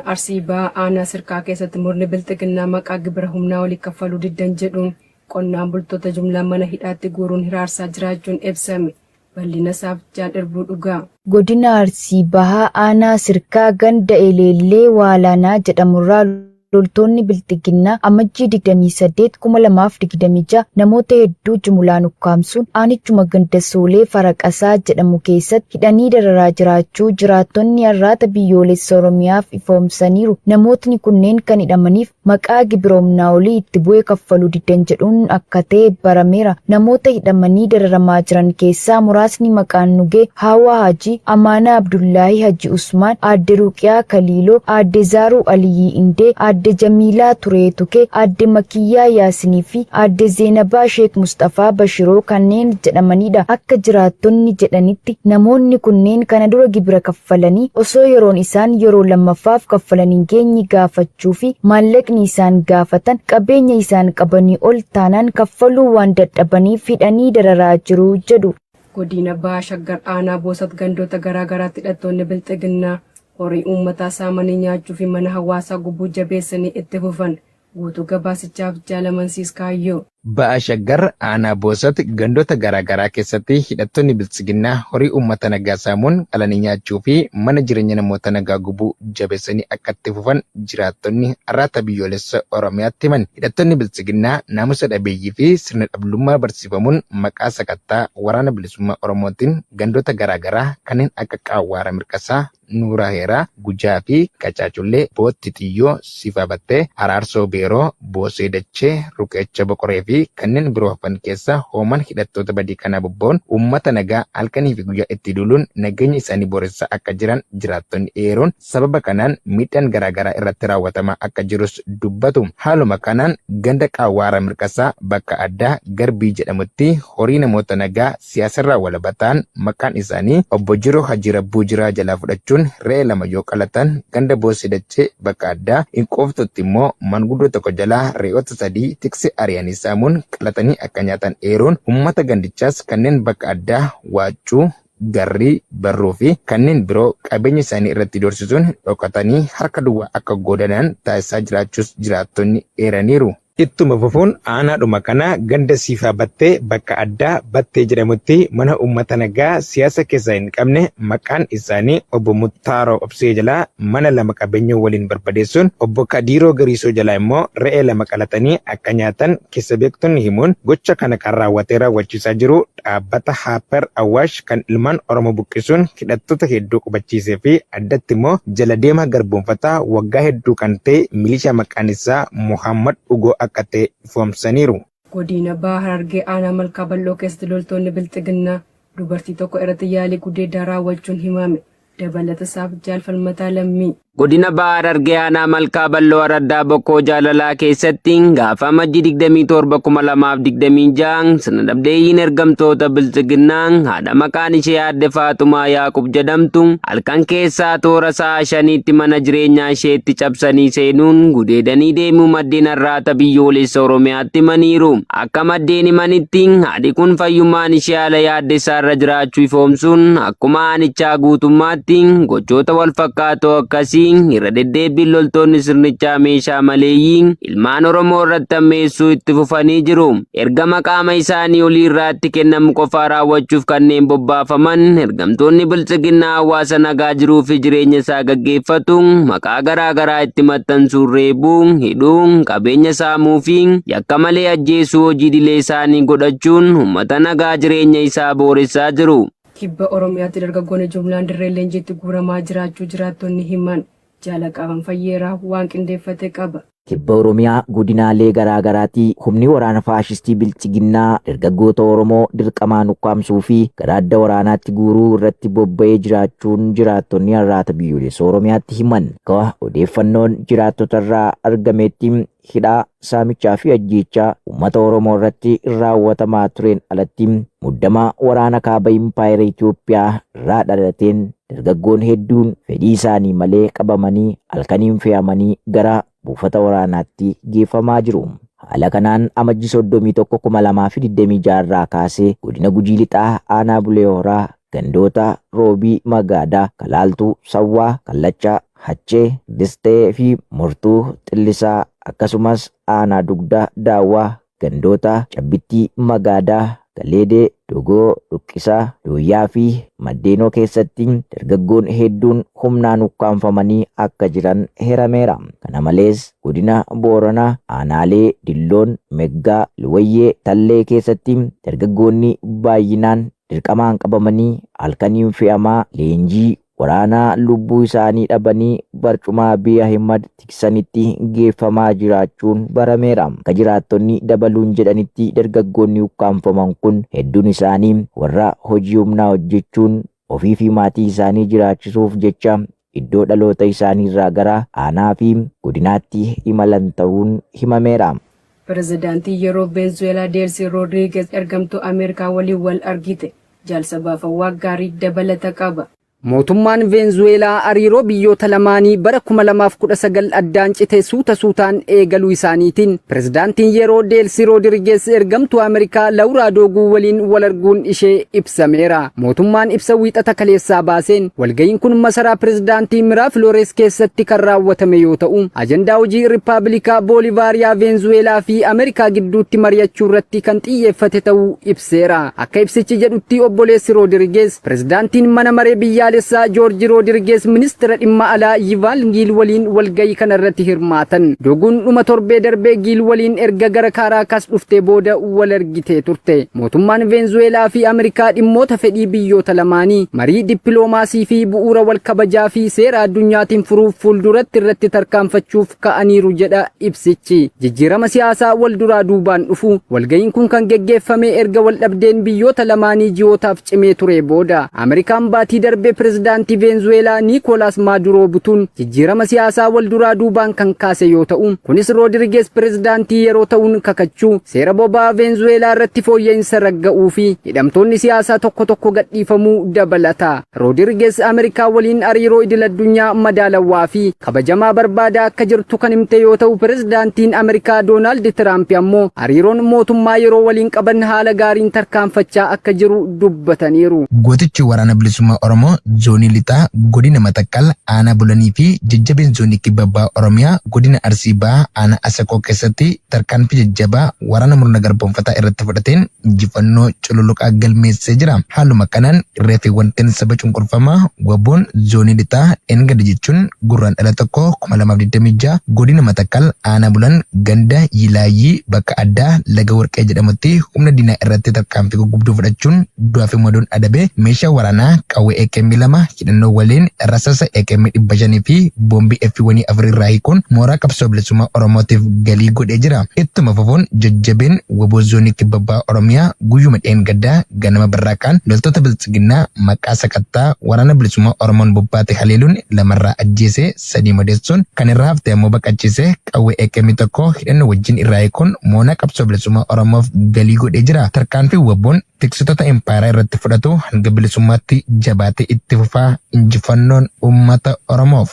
Godina Arsii Bahaa Aanaa Sirkaa keessatti murni bilxiginnaa maqaa gibira humnaa olii kaffaluu diddan jedhuun qonnaan bultoota jumlaan mana hidhaatti guuruun hiraarsaa jiraachuun ibsame. Bal'ina isaaf Jaan Irbuu Dhugaa. Godina Arsii Bahaa Aanaa Sirkaa ganda Eleellee Waalanaa jedhamurraa loltoonni bilxiginnaa amajjii 28 2026 namoota hedduu jumlaan ukkaamsuun aanichuma ganda Soolee Faraqasaa jedhamu keessatti hidhanii dararaa jiraachuu jiraattonni har'aata biyyoolessa Oromiyaaf ifoomsaniiru. Namootni kunneen kan hidhamaniif maqaa gibira humnaa olii itti bu'ee kaffaluu diddan jedhuun akka ta'e barameera. Namoota hidhamanii dararamaa jiran keessaa muraasni maqaan nugee Haawaa Hajii, Amaanaa Abdullaahi Haji Usmaan, Aadde Ruqiyaa Kaliiloo, Aadde Zaaruu Aliyyi Indee, Aadde Jamiilaa Turee Tukee, Aadde Makiyyaa Yaasinii fi Aadde Zeenabaa Sheek Mustafaa Bashiroo kanneen jedhamanidha. Akka jiraattonni jedhanitti namoonni kunneen kana dura gibira kaffalanii osoo yeroon isaan yeroo lammaffaaf kaffalanii geenye gaafachuu fi maallaqni isaan gaafatan qabeenya isaan qabanii ol taanaan kaffaluu waan dadhabaniif hidhanii dararaa jiru jedhu. Godina Bahaa Shaggar Aanaa Boosat gandoota garaagaraatti hidhattoonni bilxiginnaa horii uummataa saamanii nyaachuu fi mana hawaasaa gubuu jabeessanii itti fufan. Guutuu gabaasichaaf Jaalamansiis Kaayyoo. Bahaa Shaggar Aanaa Boosat gandoota garaagaraa keessatti hidhattoonni biltsiginnaa horii uummata nagaa saamuun qalanii nyaachuu fi mana jireenya namoota nagaa gubuu jabeessanii akka itti fufan jiraattonni har'aata biyyoolessa Oromiyaatti himan. Hidhattoonni biltsiginnaa naamusa dhabeeyyii fi sirna dhablummaa barsiifamuun maqaa sakattaa waraana bilisummaa Oromootiin gandoota garaagaraa kanneen akka Qaawwaara Mirqasaa, Nuuraa Heeraa, Gujaa fi Qacaacullee, Bootti Xiyyoo, Sifaa Battee, Araarsoo Beeroo, Boosee Dachee, Ruqeecha Boqoree fi kanneen biroo hafan keessa hooman hidhattoota badii kanaa bobba'uun uummata nagaa halkanii fi guyyaa itti duuluun nageenya isaanii booressaa akka jiran jiraattonni eeruun sababa kanaan miidhaan garaagaraa irratti raawwatamaa akka jirus dubbatu. Haaluma kanaan ganda Qaawwaara Mirqasaa bakka addaa Garbii jedhamutti horii namoota nagaa siyaasarraa walabataan maqaan isaanii obbo Jiroo Hajii Rabbuu Jiraa jalaa fudhachuun re'ee lama yoo qalatan ganda Boosee Dachee bakka addaa Inqooftutti immoo manguddoo tokko jalaa re'oota 3 tikse ari'anii saamuun qalatanii akka nyaatan eeruun uummata gandichaas kanneen bakka addaa Waacuu, Garrii, Barruu fi kanneen biroo qabeenya isaanii irratti doorsisuun dhokatanii harka duwwaa akka goodanan taasisaa jiraachuus jiraattonni eeraniiru. Ittuma fufuun aanaadhuma kana ganda Sifaa Battee bakka addaa Battee jedhamutti mana uummata nagaa siyaasa keessaa hin qabne maqaan isaanii obbo Muttaaroo Obsee jalaa mana lama qabeenya waliin barbadeessuun obbo Kadiiroo Gariisoo jalaa immoo re'ee lama qalatanii akka nyaatan keessa beektonni himuun gocha kana kan raawwatee raawwachiisaa jiru dhaabbata Haaper Awaash kan ilmaan Oromoo buqqisuun hidhattoota hedduu qubachiisee fi addatti immoo jala deemaa garboonfataa waggaa hedduu kan ta'e milishaa maqaan isaa Muhammad Ugoo akka ta'e ifoomsaniiru. Godina Bahaa Harargee Aanaa Malkaa Bal'oo keessatti loltoonni bilxiginnaa dubartii tokko irratti yaalii gudeedaa raawwachuun himame. Dabalata isaaf Jaalfalmataa Lammii. Godina Bahaa Harargee Aanaa Malkaa Bal'oo Araddaa Bokkoo Jaalalaa keessatti gaafa amajjii 27 2026 sirna dhabdeeyyiin ergamtoota biltsiginnaa haadha maqaan ishee Aadde Faaxumaa Yaaqub jedhamtu halkan keessaa toora sa'a 5tti mana jireenyaa isheetti cabsanii seenuun gudeedanii deemuu maddeen har'aata biyyoolessa Oromiyaatti himaniiru. Akka maddeen himanitti haadhi kun fayyummaan ishee haala yaaddessaarra jiraachuu ifoomsuun akkuma aanichaa guutummaatti gochoota wal fakkaatoo akkasii irra deddeebiin loltoonni sirnichaa meeshaa maleeyyiin ilmaan Oromoo irratti ammeessuu itti fufanii jiru. Ergama qaama isaanii olii irraatti kennamu qofaa raawwachuuf kanneen bobbaafaman ergamtoonni biltsiginnaa hawaasa nagaa jiruu fi jireenya isaa gaggeeffatu maqaa garaagaraa itti maxxansuun reebuu, hidhuu, qabeenya saamuu fi yakka malee ajjeesuu hojii idilee isaanii godhachuun uummata nagaa jireenya isaa booressaa jiru. Kibba Oromiyaatti dargaggoonni jumlaan dirree leenjiitti guuramaa jiraachuu jiraattonni himan. Jaalaqaban Fayyeeraa waan qindeeffate qaba. Kibba Oromiyaa godinaalee garaagaraatti humni waraana faashistii biltsiginnaa dargaggoota Oromoo dirqamaan ukkaamsuu fi gara adda waraanaatti guuruu irratti bobba'ee jiraachuun jiraattonni har'aata biyyoolessa Oromiyaatti himan. Akka odeeffannoon jiraattota irraa argametti hidhaa, saamichaa fi ajjeechaa uummata Oromoo irratti raawwatamaa tureen alatti muddamaa waraana kaaba impaayera Itoophiyaa irraa dhalateen dargaggoon hedduun fedhii isaanii malee qabamanii halkaniin fe'amanii gara buufata waraanaatti geeffamaa jiru. Haala kanaan amajjii 31 2026 irraa kaasee godina Gujii Lixaa Aanaa Bulee Horaa gandoota Roobii Magaadaa, Kalaaltuu, Sawwaa, Kallachaa, Hachee, Distee fi Murtuu Xillisaa akkasumas aanaa Dugdaa Daawwaa, gandoota Cabbittii Magaadaa, Galeedee, Dogoo, Dhuqqisaa, Dooyyaa fi Maddeenoo keessatti dargaggoon hedduun humnaan ukkaanfamanii akka jiran herameera. Kana malees godina Booranaa aanaalee Dilloon, Meggaa, Luwayyee, Tallee keessatti dargaggoonni baay'inaan dirqamaan qabamanii halkaniin fe'amaa leenjii waraanaa lubbuu isaanii dhabanii barcuma Abiy Ahimad tiksanitti geeffamaa jiraachuun barameera. Akka jiraattonni dabaluun jedhanitti dargaggoonni ukkaanfaman kun hedduun isaanii warra hojii humnaa hojjechuun ofii fi maatii isaanii jiraachisuuf jecha iddoo dhaloota isaanii irraa gara aanaa fi godinaatti imalan ta'uun himameera. Pirezidaantii yeroo Venezuelaa Delcy Rodriguez ergamtuu Ameerikaa waliin wal argite. Jaalsabaaf waan gaarii dabalata qaba. Mootummaan Venezuelaa hariiroo biyyoota lamaanii bara 2019 addaan cite suuta suutaan eegaluu isaaniitiin pirezidaantiin yeroo Delcy Rodriguez ergamtuu Ameerikaa Laura Dooguu waliin wal arguun ishee ibsameera. Mootummaan ibsa wiixata kaleessaa baaseen walga'iin kun masaraa pirezidaantii Miraflores keessatti kan raawwatame yoo ta'u ajandaa hojii Rippaabilikaa Boolivaariyaa Venezuelaa fi Ameerikaa gidduutti mari'achuu irratti kan xiyyeeffate ta'uu ibseera. Akka ibsichi jedhutti obboleessi Rodriguez pirezidaantiin mana maree biyyaa George Rodriguez ministeera dhimma alaa Yival Giil waliin walga'ii kana irratti hirmaatan. Dooguun dhuma torbee darbee Giil waliin erga gara Kaaraakas dhuftee booda wal argitee turte. Mootummaan Venezuelaa fi Ameerikaa dhimmoota fedhii biyyoota lamaanii marii dippiloomaasii fi bu'uura wal kabajaa fi seera addunyaatiin furuuf fuulduratti irratti tarkaanfachuuf ka'aniiru jedha ibsichi. Jijjiirama siyaasaa wal duraa duubaan dhufu walga'iin kun kan geggeeffame erga wal dhabdeen biyyoota lamaanii ji'ootaaf cimee ture booda. Ameerikaan baatii darbee pirezidaantii Venezuelaa Nicolas Maduro butuun jijjiirama siyaasaa wal duraa duubaan kan kaase yoo ta'u kunis Rodriguez pirezidaantii yeroo ta'uun kakachuu seera boba'aa Venezuelaa irratti fooyya'insa ragga'uu fi hidhamtoonni siyaasaa tokko tokko gadhiifamuu dabalata. Rodriguez Ameerikaa waliin hariiroo idil addunyaa madaalawaa fi kabajamaa barbaadaa akka jirtu kan himte yoo ta'u pirezidaantiin Ameerikaa Doonaald Tiraamp ammoo hariiroon mootummaa yeroo waliin qaban haala gaariin tarkaanfachaa akka jiru dubbataniiru. Gootichi waraana bilisummaa Oromoo zoonii lixaa godina Matakkal aanaa Bulanii fi jajjabeen zoonii Kibbaa Oromiyaa godina Arsii Bahaa aanaa Asaqoo keessatti tarkaanfii jajjabaa waraana murna garboonfataa irratti fudhateen injifannoo cululuqaa galmeessee jira. Haaluma kanaan irreeffiiwwan saba cunqurfamaa waboon zoonii lixaa engada jechuun gurraan dhala tokko 2026 godina Matakkal aanaa Bulan ganda Yilaayii bakka addaa Laga Warqee jedhamutti humna diinaa irratti tarkaanfii gurguddoo fudhachuun du'aa fi madoon adabee meeshaa waraanaa qawwee AKM 2 hidhannoo waliin rasasa AKM 500 fi boombii F1 4 irraa hiikuun mooraa qabsoo bilisummaa Oromootiif galii godhee jira. Ittuma fufuun jajjabeen waboo zoonii Kibbaa Oromiyaa guyyuma dheengaddaa ganama barraaqaan loltoota biltsiginnaa maqaa sakattaa waraana bilisummaa Oromoon bobbaate haleeluun lamarraa ajjeesee 3 madeessuun kan irraa hafte ammoo baqachiisee qawwee AKM 1 hidhannoo wajjin irraa hiikuun mooraa qabsoo bilisummaa Oromoof galii godhee jira. Tarkaanfii waboon tiksitoota empaaraa irratti fudhatu hanga bilisummaatti jabaatee itti fufaa injifannoon uummata Oromoof.